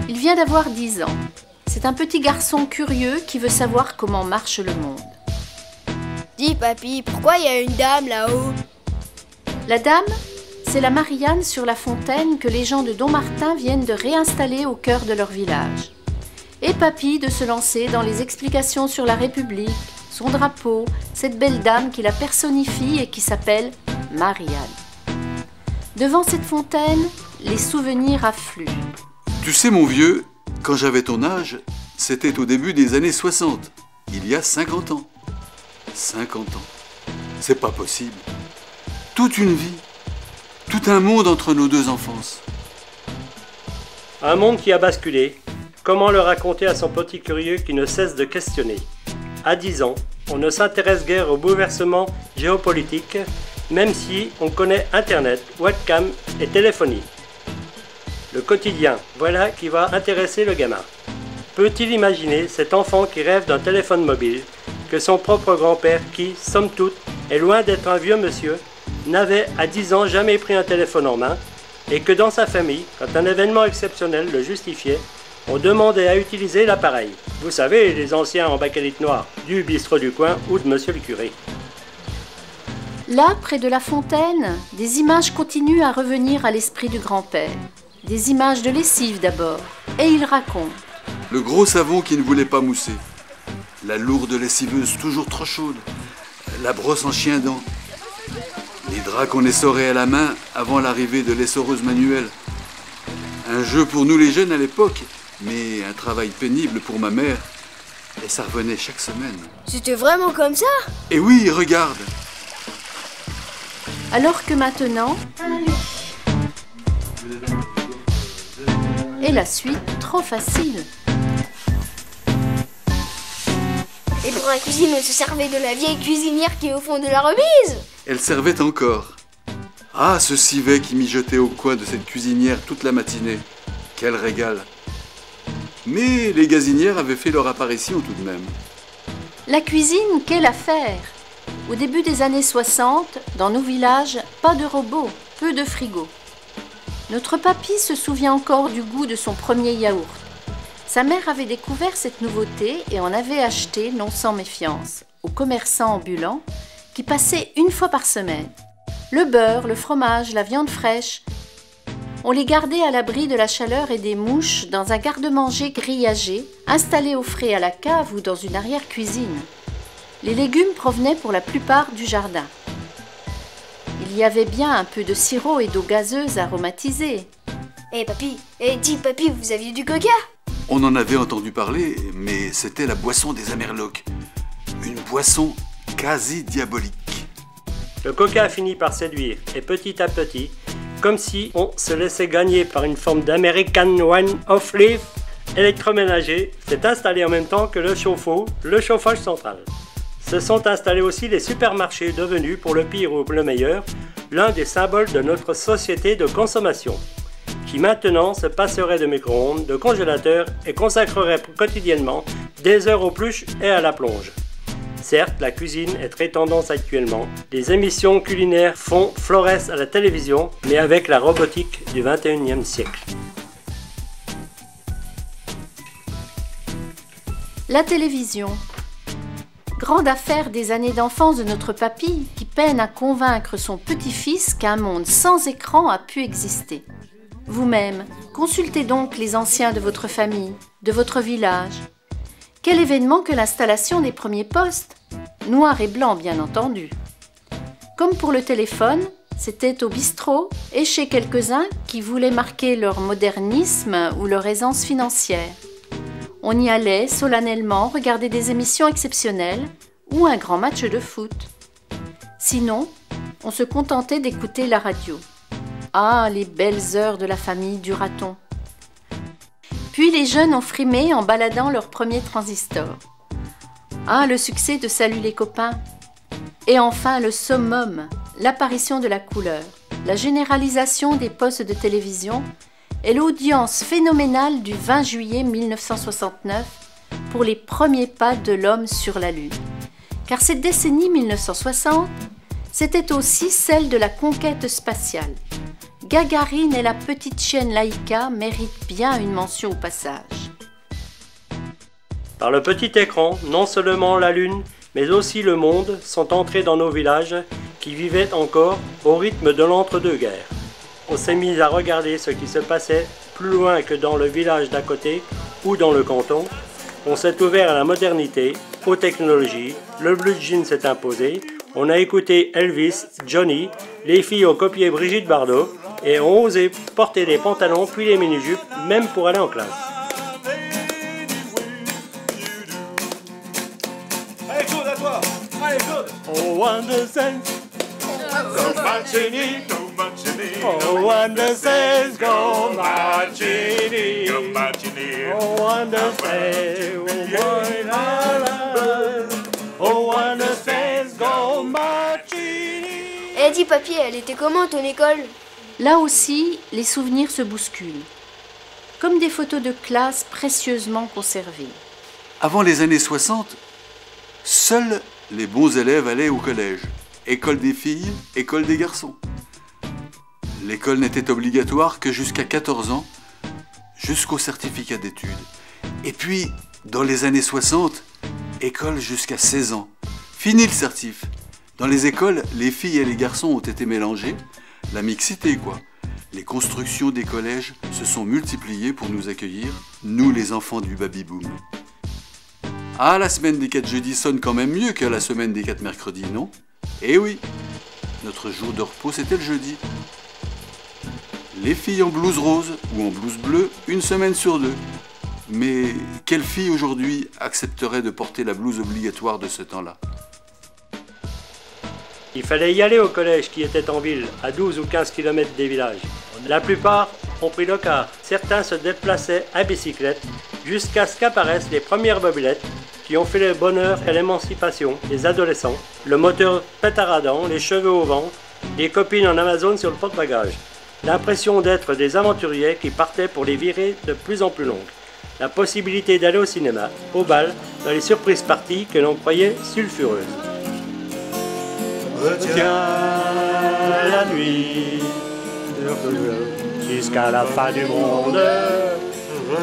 Il vient d'avoir 10 ans. C'est un petit garçon curieux qui veut savoir comment marche le monde. Dis papy, pourquoi il y a une dame là-haut? La dame, c'est la Marianne sur la fontaine que les gens de Dommartin viennent de réinstaller au cœur de leur village. Et papy de se lancer dans les explications sur la République, son drapeau, cette belle dame qui la personnifie et qui s'appelle Marianne. Devant cette fontaine, les souvenirs affluent. Tu sais mon vieux, quand j'avais ton âge, c'était au début des années 60, il y a 50 ans. 50 ans, c'est pas possible. Toute une vie, tout un monde entre nos deux enfances. Un monde qui a basculé. Comment le raconter à son petit curieux qui ne cesse de questionner? À 10 ans, on ne s'intéresse guère aux bouleversements géopolitiques, même si on connaît Internet, webcam et téléphonie. Le quotidien, voilà qui va intéresser le gamin. Peut-il imaginer cet enfant qui rêve d'un téléphone mobile, que son propre grand-père qui, somme toute, est loin d'être un vieux monsieur, n'avait à 10 ans jamais pris un téléphone en main, et que dans sa famille, quand un événement exceptionnel le justifiait, on demandait à utiliser l'appareil. Vous savez, les anciens en bakélite noire, du bistrot du coin ou de monsieur le curé. Là, près de la fontaine, des images continuent à revenir à l'esprit du grand-père. Des images de lessive d'abord, et il raconte. Le gros savon qui ne voulait pas mousser, la lourde lessiveuse toujours trop chaude, la brosse en chien-dent, les draps qu'on essorait à la main avant l'arrivée de l'essoreuse manuelle. Un jeu pour nous les jeunes à l'époque, mais un travail pénible pour ma mère, et ça revenait chaque semaine. C'était vraiment comme ça? Et oui, regarde! Alors que maintenant... Et la suite, trop facile. Et pour la cuisine, on se servait de la vieille cuisinière qui est au fond de la remise. Elle servait encore. Ah, ce civet qui mijotait au coin de cette cuisinière toute la matinée. Quel régal! Mais les gazinières avaient fait leur apparition tout de même. La cuisine, quelle affaire! Au début des années 60, dans nos villages, pas de robots, peu de frigos. Notre papy se souvient encore du goût de son premier yaourt. Sa mère avait découvert cette nouveauté et en avait acheté, non sans méfiance, aux commerçants ambulants qui passaient une fois par semaine. Le beurre, le fromage, la viande fraîche, on les gardait à l'abri de la chaleur et des mouches dans un garde-manger grillagé, installé au frais à la cave ou dans une arrière-cuisine. Les légumes provenaient pour la plupart du jardin. Il y avait bien un peu de sirop et d'eau gazeuse aromatisée. Dis papy, vous aviez du coca? On en avait entendu parler, mais c'était la boisson des Amerlocs. Une boisson quasi diabolique. Le coca a fini par séduire, et petit à petit, comme si on se laissait gagner par une forme d'American Wine of Life électroménager, s'est installé en même temps que le chauffe-eau, le chauffage central. Se sont installés aussi les supermarchés devenus, pour le pire ou le meilleur, l'un des symboles de notre société de consommation, qui maintenant se passerait de micro-ondes, de congélateurs et consacrerait quotidiennement des heures aux pluches et à la plonge. Certes, la cuisine est très tendance actuellement. Les émissions culinaires florissent à la télévision, mais avec la robotique du 21e siècle. La télévision. Grande affaire des années d'enfance de notre papy qui peine à convaincre son petit-fils qu'un monde sans écran a pu exister. Vous-même, consultez donc les anciens de votre famille, de votre village. Quel événement que l'installation des premiers postes, noir et blanc bien entendu. Comme pour le téléphone, c'était au bistrot et chez quelques-uns qui voulaient marquer leur modernisme ou leur aisance financière. On y allait solennellement regarder des émissions exceptionnelles ou un grand match de foot. Sinon, on se contentait d'écouter la radio. Ah, les belles heures de la famille du raton. Puis les jeunes ont frimé en baladant leur premier transistor. Ah, le succès de Salut les copains. Et enfin le summum, l'apparition de la couleur, la généralisation des postes de télévision et l'audience phénoménale du 20 juillet 1969 pour les premiers pas de l'homme sur la Lune. Car cette décennie 1960, c'était aussi celle de la conquête spatiale. Gagarine et la petite chienne Laïka méritent bien une mention au passage. Par le petit écran, non seulement la Lune, mais aussi le monde sont entrés dans nos villages qui vivaient encore au rythme de l'entre-deux-guerres. On s'est mis à regarder ce qui se passait plus loin que dans le village d'à côté ou dans le canton. On s'est ouvert à la modernité, aux technologies, le blue jean s'est imposé, on a écouté Elvis, Johnny, les filles ont copié Brigitte Bardot et ont osé porter des pantalons puis les mini-jupes, même pour aller en classe. Allez, Claude, à toi. Allez, Claude. Oh, wonder says, Go marching in, go marching in. oh, wonder says, go marching in. Go marching in. Oh, wonder says, oh, wonder says, go marching in. Eh, dis papy, elle était comment ton école? Là aussi, les souvenirs se bousculent, comme des photos de classe précieusement conservées. Avant les années 60, seuls les bons élèves allaient au collège. École des filles, école des garçons. L'école n'était obligatoire que jusqu'à 14 ans, jusqu'au certificat d'études. Et puis, dans les années 60, école jusqu'à 16 ans. Fini le certif. Dans les écoles, les filles et les garçons ont été mélangés. La mixité, quoi. Les constructions des collèges se sont multipliées pour nous accueillir, nous les enfants du baby-boom. Ah, la semaine des 4 jeudis sonne quand même mieux que la semaine des 4 mercredis, non? Eh oui, notre jour de repos, c'était le jeudi. Les filles en blouse rose ou en blouse bleue, une semaine sur deux. Mais quelle fille aujourd'hui accepterait de porter la blouse obligatoire de ce temps-là? Il fallait y aller au collège qui était en ville, à 12 ou 15 km des villages. La plupart ont pris le car. Certains se déplaçaient à bicyclette jusqu'à ce qu'apparaissent les premières mobylettes qui ont fait le bonheur et l'émancipation des adolescents, le moteur pétaradant, les cheveux au vent, des copines en Amazon sur le porte-bagages. L'impression d'être des aventuriers qui partaient pour les virées de plus en plus longues. La possibilité d'aller au cinéma, au bal, dans les surprises parties que l'on croyait sulfureuses. Retiens la nuit jusqu'à la fin du monde.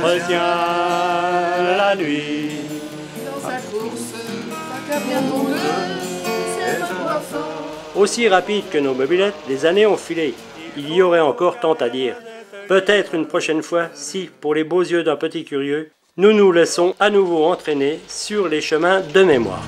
Retiens la nuit. Aussi rapide que nos mobylettes, les années ont filé. Il y aurait encore tant à dire. Peut-être une prochaine fois, si, pour les beaux yeux d'un petit curieux, nous nous laissons à nouveau entraîner sur les chemins de mémoire.